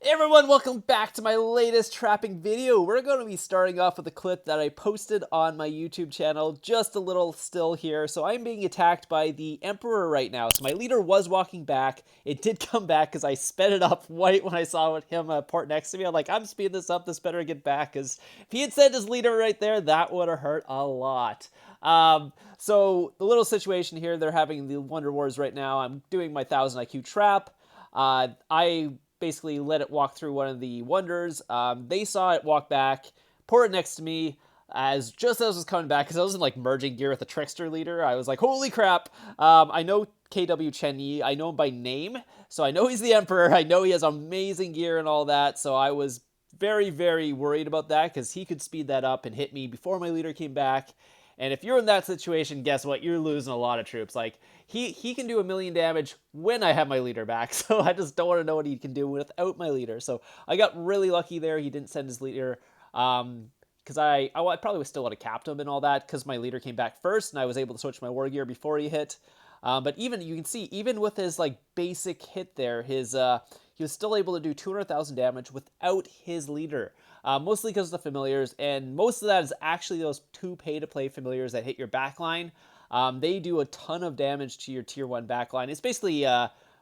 Hey everyone, welcome back to my latest trapping video. We're going to be starting off with a clip that I posted on my YouTube channel just a little still here. So I'm being attacked by the Emperor right now. So my leader was walking back. It did come back because I sped it up right when I saw him port next to me. I'm like, I'm speeding this up. This better get back, because if he had sent his leader right there, that would have hurt a lot. So the little situation here, they're having the Wonder Wars right now. I'm doing my 1000 IQ trap. I basically let it walk through one of the wonders. They saw it walk back, pour it next to me, just as I was coming back, because I wasn't like merging gear with the Trickster leader. I was like, holy crap. I know KW Chen Yi. I know him by name, so I know he's the Emperor. I know he has amazing gear and all that, so I was very, very worried about that, because he could speed that up and hit me before my leader came back. And if you're in that situation, guess what? You're losing a lot of troops. Like, he can do 1,000,000 damage when I have my leader back. So I just don't want to know what he can do without my leader. So I got really lucky there. He didn't send his leader. Because I probably still would have capped him and all that, because my leader came back first and I was able to switch my war gear before he hit. But even, you can see, even with his like basic hit there, he was still able to do 200,000 damage without his leader. Mostly because of the familiars, and most of that is actually those two pay-to-play familiars that hit your backline. They do a ton of damage to your tier 1 backline. It's basically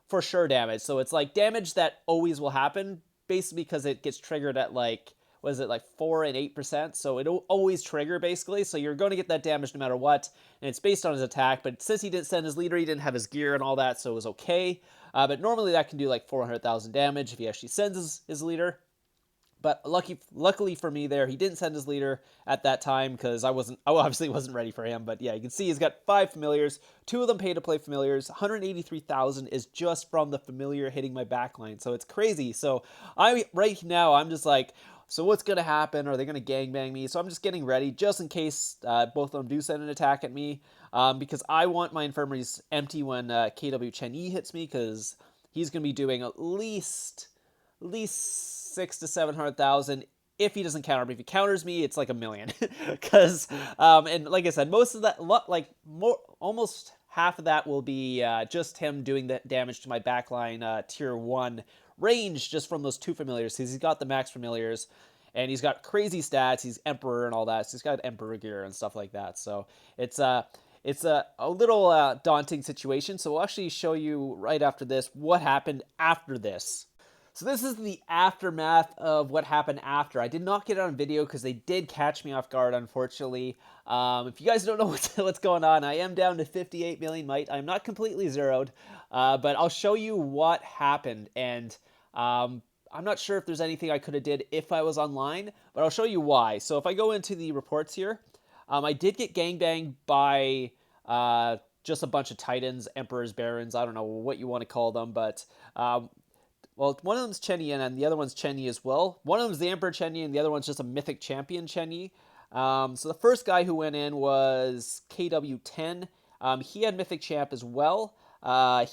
for sure damage, so it's like damage that always will happen, basically because it gets triggered at like, what is it, like 4 and 8%, so it'll always trigger basically, so you're going to get that damage no matter what, and it's based on his attack. But since he didn't send his leader, he didn't have his gear and all that, so it was okay. But normally that can do like 400,000 damage if he actually sends his leader. But luckily for me there, he didn't send his leader at that time, because I obviously wasn't ready for him. But yeah, you can see he's got 5 familiars, 2 of them pay-to-play familiars. 183,000 is just from the familiar hitting my backline, so it's crazy. So right now, I'm just like, so what's going to happen? Are they going to gangbang me? So I'm just getting ready, just in case both of them do send an attack at me, because I want my infirmaries empty when KW Chen Yi hits me, because he's going to be doing at least 6 to 700,000 if he doesn't counter me. If he counters me, it's like 1,000,000. Because and like I said, most of that, like almost half of that will be just him doing the damage to my backline tier 1 range, just from those 2 familiars, because he's got the max familiars and he's got crazy stats. He's Emperor and all that, so he's got Emperor gear and stuff like that. So it's a little daunting situation. So we'll actually show you right after this what happened after this. So this is the aftermath of what happened after. I did not get it on video because they did catch me off guard, unfortunately. If you guys don't know what's going on, I am down to 58 million might. I'm not completely zeroed, but I'll show you what happened. And I'm not sure if there's anything I could have did if I was online, but I'll show you why. So if I go into the reports here, I did get gangbanged by just a bunch of Titans, Emperors, Barons, I don't know what you want to call them, but well, one of them's Chen Yi, and the other one's Chen Yi as well. One of them's the Emperor Chen Yi, and the other one's just a mythic champion Chen Yi. So the first guy who went in was KW10. He had mythic champ as well.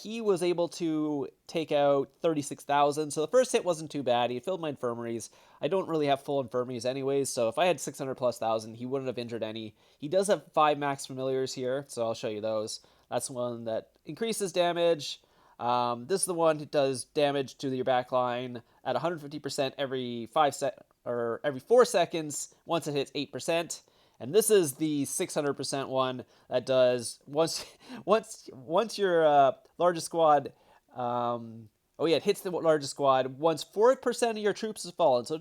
He was able to take out 36,000. So the first hit wasn't too bad. He filled my infirmaries. I don't really have full infirmaries anyways, so if I had 600 plus thousand, he wouldn't have injured any. He does have 5 max familiars here, so I'll show you those. That's one that increases damage. This is the one that does damage to your backline at 150% every 4 seconds once it hits 8%. And this is the 600% one that does once your largest squad. It hits the largest squad once 4% of your troops has fallen. So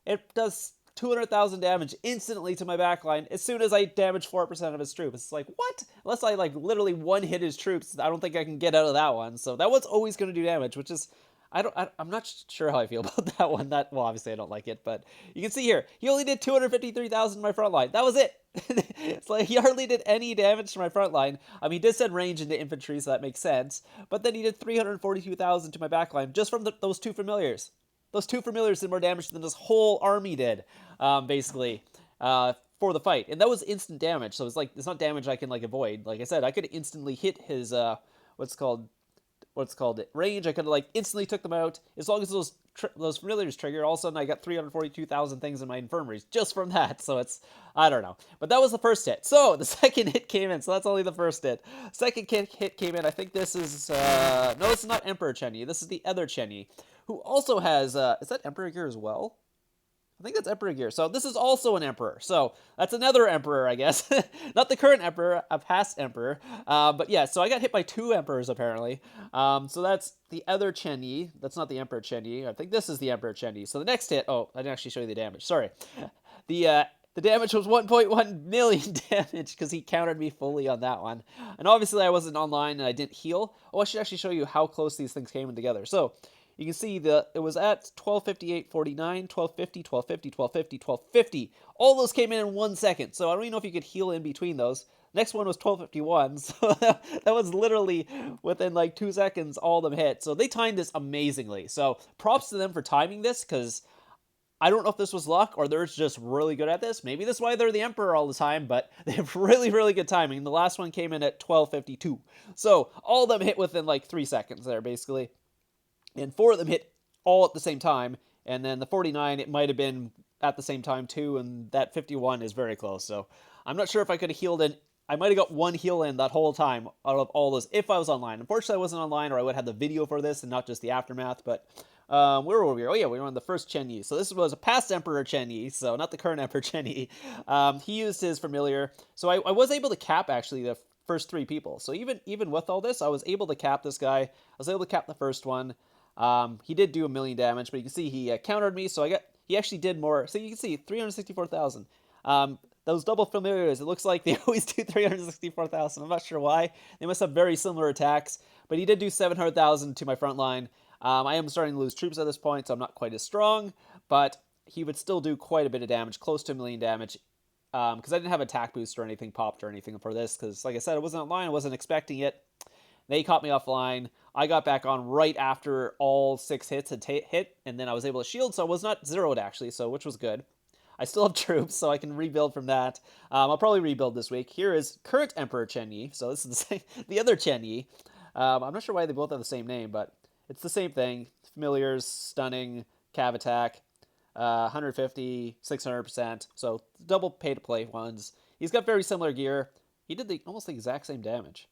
it does 200,000 damage instantly to my backline as soon as I damage 4% of his troops. It's like, what? Unless I like literally one hit his troops, I don't think I can get out of that one. So that one's always going to do damage, which is, I'm not sure how I feel about that one. Well, obviously I don't like it, but you can see here, he only did 253,000 to my front line. That was it. It's like he hardly did any damage to my front line. I mean, he did send range into infantry, so that makes sense. But then he did 342,000 to my backline just from those 2 familiars. Those 2 familiars did more damage than this whole army did, basically, for the fight. And that was instant damage, so it's not damage I can like avoid. Like I said, I could instantly hit his what's called range. I could have like instantly took them out as long as those familiars trigger. All of a sudden, I got 342,000 things in my infirmaries just from that. So I don't know. But that was the first hit. So the second hit came in. So that's only the first hit. Second hit came in. I think this is no, this is not Emperor Chen Yi. This is the other Chen Yi. who also has, is that Emperor gear as well? I think that's Emperor gear. So this is also an Emperor. So that's another Emperor, I guess. Not the current Emperor, a past Emperor. But yeah, so I got hit by 2 Emperors, apparently. So that's the other Chen Yi. That's not the Emperor Chen Yi. I think this is the Emperor Chen Yi. So the next hit, oh, I didn't actually show you the damage. Sorry. The damage was 1.1 million damage because he countered me fully on that one. And obviously I wasn't online and I didn't heal. Oh, I should actually show you how close these things came in together. So you can see it was at 1258.49, 1250, 1250, 1250, 1250. All those came in 1 second. So I don't even know if you could heal in between those. Next one was 1251. So that was literally within like 2 seconds, all of them hit. So they timed this amazingly. So props to them for timing this, because I don't know if this was luck or they're just really good at this. Maybe that's why they're the Emperor all the time, but they have really, really good timing. The last one came in at 1252. So all of them hit within like 3 seconds there, basically. And 4 of them hit all at the same time. And then the 49, it might have been at the same time too. And that 51 is very close. So I'm not sure if I could have healed in. I might have got 1 heal in that whole time out of all those if I was online. Unfortunately, I wasn't online, or I would have the video for this and not just the aftermath. But where were we? Oh yeah, we were on the first Chen Yi. So this was a past Emperor Chen Yi, so not the current Emperor Chen Yi. He used his familiar. So I was able to cap actually the first 3 people. So even with all this, I was able to cap this guy. I was able to cap the first one. He did do 1 million damage, but you can see he countered me, so he actually did more. So you can see 364,000. Those double familiars, it looks like they always do 364,000. I'm not sure why. They must have very similar attacks, but he did do 700,000 to my front line. I am starting to lose troops at this point, so I'm not quite as strong, but he would still do quite a bit of damage, close to 1 million damage, because I didn't have attack boost or anything popped or anything for this, because like I said, I wasn't online, I wasn't expecting it. They caught me offline. I got back on right after all 6 hits had hit, and then I was able to shield, so I was not zeroed actually, so which was good. I still have troops, so I can rebuild from that. I'll probably rebuild this week. Here is current Emperor Chen Yi, so this is the other Chen Yi. I'm not sure why they both have the same name, but it's the same thing. Familiars, stunning, cav attack, 150, 600%, so double pay-to-play ones. He's got very similar gear. He did almost the exact same damage.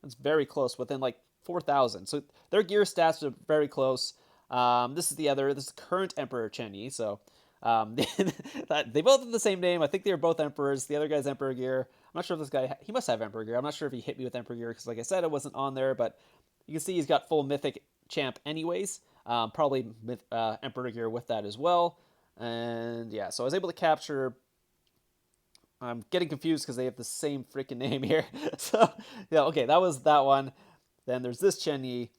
It's very close, within like 4,000. So their gear stats are very close. This is the current Emperor Chen Yi, so they both have the same name. I think they're both Emperors. The other guy's Emperor gear. I'm not sure if this guy, he must have Emperor gear. I'm not sure if he hit me with Emperor gear, because like I said, it wasn't on there, but you can see he's got full Mythic champ anyways. Probably Emperor gear with that as well. And yeah, so I was able to capture. I'm getting confused because they have the same freaking name here. So yeah, okay, that was that one. Then there's this Chen Yi.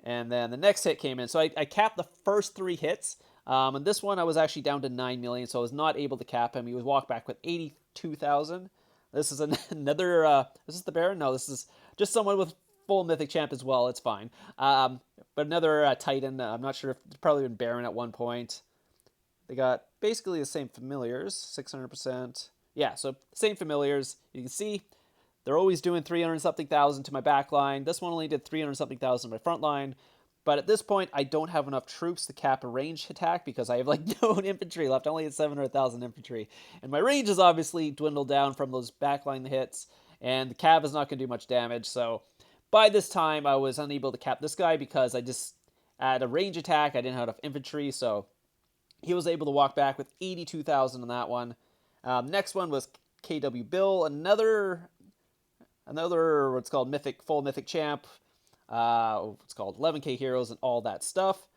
And then the next hit came in. So I capped the first 3 hits. And this one I was actually down to 9 million, so I was not able to cap him. He was walked back with 82,000. This is another, is this the Baron? No, this is just someone with full Mythic champ as well. It's fine. But another Titan. I'm not sure if it's probably been Baron at one point. They got basically the same familiars, 600%. Yeah, so same familiars. You can see they're always doing 300-something thousand to my back line. This one only did 300-something thousand to my front line. But at this point, I don't have enough troops to cap a ranged attack because I have like no infantry left. I only had 700,000 infantry. And my range is obviously dwindled down from those backline hits. And the cav is not going to do much damage. So by this time, I was unable to cap this guy because I just had a range attack. I didn't have enough infantry. So he was able to walk back with 82,000 on that one. Next one was KW Bill, another what's called full Mythic champ. What's called 11k heroes and all that stuff.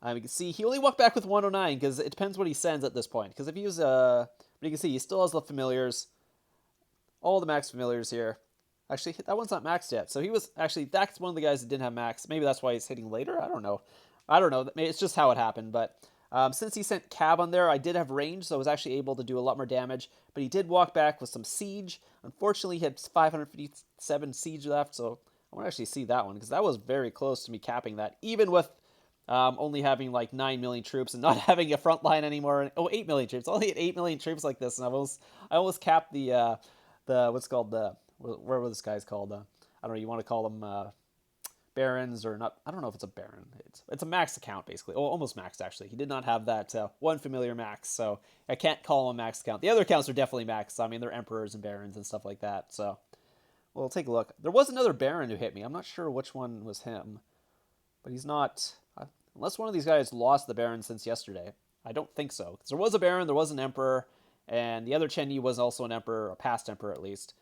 You can see he only walked back with 109 because it depends what he sends at this point. Because if he was, but you can see he still has the familiars, all the max familiars here. Actually, that one's not maxed yet. So he was actually, that's one of the guys that didn't have max. Maybe that's why he's hitting later. I don't know. It's just how it happened. But since he sent Cav on there, I did have range, so I was actually able to do a lot more damage. But he did walk back with some siege. Unfortunately, he had 557 siege left, so I want to actually see that one, because that was very close to me capping that, even with only having like 9 million troops and not having a front line anymore. Oh, 8 million troops. I only had 8 million troops like this, and I almost capped the what's called where were this guy's called? I don't know. You want to call them barons or not? I don't know if it's a baron. It's a max account basically. Oh, almost maxed actually. He did not have that one familiar max, so I can't call him a max account. The other accounts are definitely maxed. I mean, they're emperors and barons and stuff like that. So we'll take a look. There was another baron who hit me. I'm not sure which one was him, but he's not. Unless one of these guys lost the Baron since yesterday. I don't think so. Because there was a Baron, there was an Emperor, and the other Chen Yi was also an Emperor, a past Emperor at least.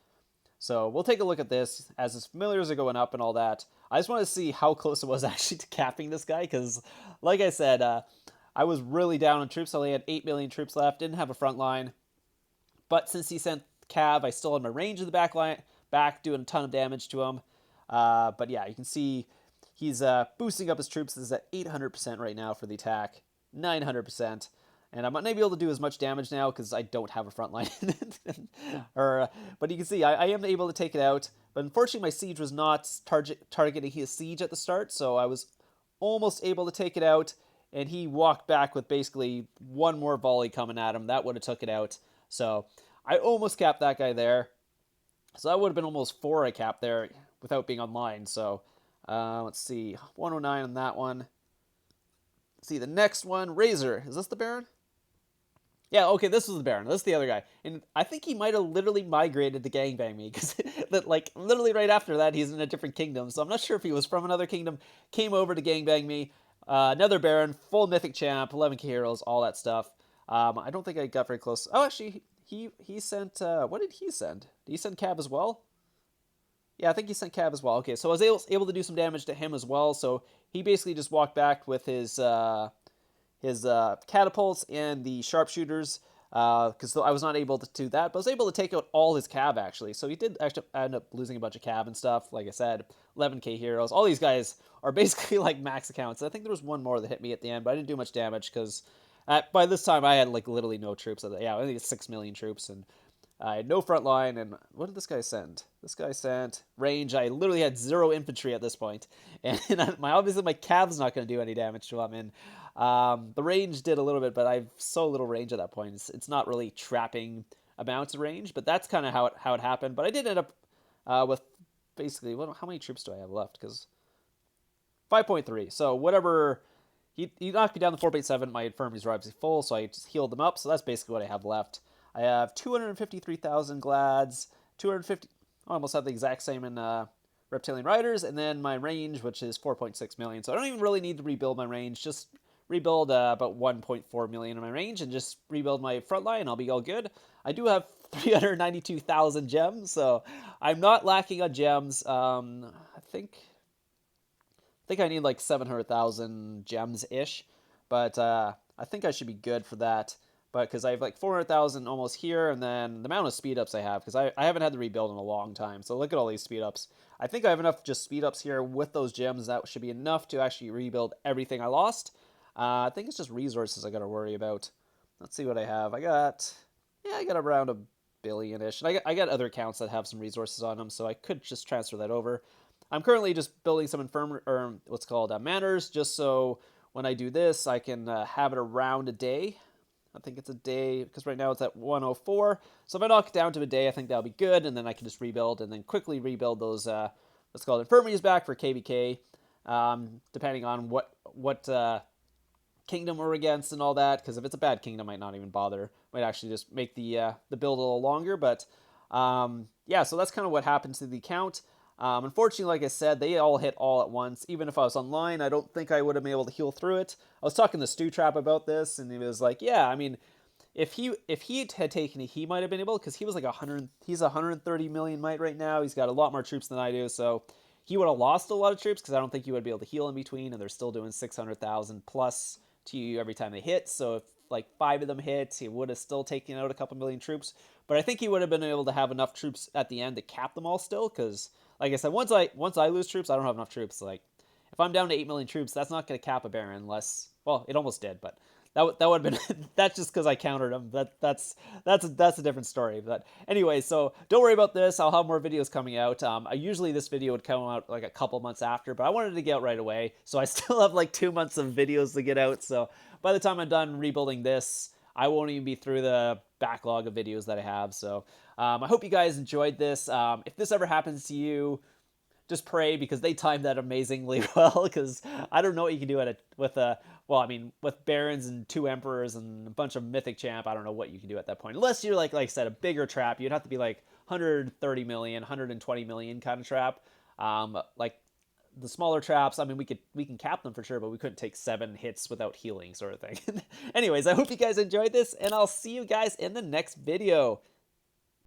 So we'll take a look at this as his familiars are going up and all that. I just want to see how close it was actually to capping this guy, because like I said, I was really down on troops. I only had 8 million troops left, didn't have a front line. But since he sent Cav, I still had my range of the back line, back doing a ton of damage to him. But yeah, you can see he's boosting up his troops. This is at 800% right now for the attack, 900%. And I'm not going to be able to do as much damage now because I don't have a front line. But you can see I am able to take it out. But unfortunately, my siege was not targeting his siege at the start, so I was almost able to take it out. And he walked back with basically one more volley coming at him. That would have took it out. So I almost capped that guy there. So that would have been almost 4 I capped there without being online. So let's see, 109 on that one. Let's see, the next one, Razor. Is this the Baron? Yeah, okay, this was the Baron. This is the other guy. And I think he might have literally migrated to gangbang me, because like literally right after that, he's in a different kingdom. So I'm not sure if he was from another kingdom, came over to gangbang me. Another Baron, full mythic champ, 11k heroes, all that stuff. I don't think I got very close. Oh, actually, he sent, what did he send? Did he send Cab as well? Yeah, I think he sent Cab as well. Okay, so I was able to do some damage to him as well. So he basically just walked back with his catapults and the sharpshooters, because I was not able to do that, but I was able to take out all his cab, actually. So he did actually end up losing a bunch of cab and stuff. Like I said, 11k heroes. All these guys are basically like max accounts. I think there was one more that hit me at the end, but I didn't do much damage because by this time I had like literally no troops. Yeah, I think it's 6 million troops, and I had no front line. And what did this guy send? This guy sent range. I literally had 0 infantry at this point, and obviously my cab's not going to do any damage to him. And the range did a little bit, but I have so little range at that point. It's not really trapping amounts of range, but that's kind of how it happened. But I did end up with basically, how many troops do I have left? Because 5.3. So whatever. He knocked me down to 4.7. My infirmaries were obviously full, so I just healed them up. So that's basically what I have left. I have 253,000 glads, 250. I almost have the exact same in Reptilian Riders, and then my range, which is 4.6 million. So I don't even really need to rebuild my range. Just rebuild about 1.4 million in my range, and just rebuild my front line. I'll be all good. I do have 392,000 gems, so I'm not lacking on gems. I think I need like 700,000 gems ish, but I think I should be good for that. But because I have like 400,000 almost here, and then the amount of speed ups I have, because I haven't had to rebuild in a long time. So look at all these speed ups. I think I have enough just speed ups here with those gems. That should be enough to actually rebuild everything I lost. I think it's just resources I got to worry about. Let's see what I have. I got around a billion-ish. And I got other accounts that have some resources on them, so I could just transfer that over. I'm currently just building some manors, just so when I do this, I can have it around a day. I think it's a day, because right now it's at 104. So if I knock it down to a day, I think that'll be good, and then I can just rebuild, and then quickly rebuild those, infirmaries back for KVK, depending on what kingdom we're against and all that, because if it's a bad kingdom, I might not even bother. Might actually just make the build a little longer, but yeah, so that's kind of what happened to the account. Unfortunately, like I said, they all hit all at once. Even if I was online, I don't think I would have been able to heal through it. I was talking to Stew Trap about this, and he was like, yeah, I mean, if he had taken it, he might have been able, because he was like 100, he's 130 million might right now. He's got a lot more troops than I do, so he would have lost a lot of troops, because I don't think he would be able to heal in between, and they're still doing 600,000 plus to you every time they hit. So if like 5 of them hit, he would have still taken out a couple million troops. But I think he would have been able to have enough troops at the end to cap them all still, because like I said, once I lose troops, I don't have enough troops. Like, if I'm down to 8 million troops, that's not going to cap a Baron unless, well, it almost did, but that would have been, that's just because I countered him. That's a different story. But anyway, so don't worry about this. I'll have more videos coming out. Usually this video would come out like a couple months after, but I wanted to get out right away. So I still have like 2 months of videos to get out. So by the time I'm done rebuilding this, I won't even be through the backlog of videos that I have. So I hope you guys enjoyed this. If this ever happens to you, just pray, because they timed that amazingly well, because I don't know what you can do with Barons and 2 Emperors and a bunch of Mythic Champ. I don't know what you can do at that point. Unless you're like I said, a bigger trap. You'd have to be like 130 million, 120 million kind of trap. Like the smaller traps, I mean, we can cap them for sure, but we couldn't take 7 hits without healing, sort of thing. Anyways, I hope you guys enjoyed this, and I'll see you guys in the next video.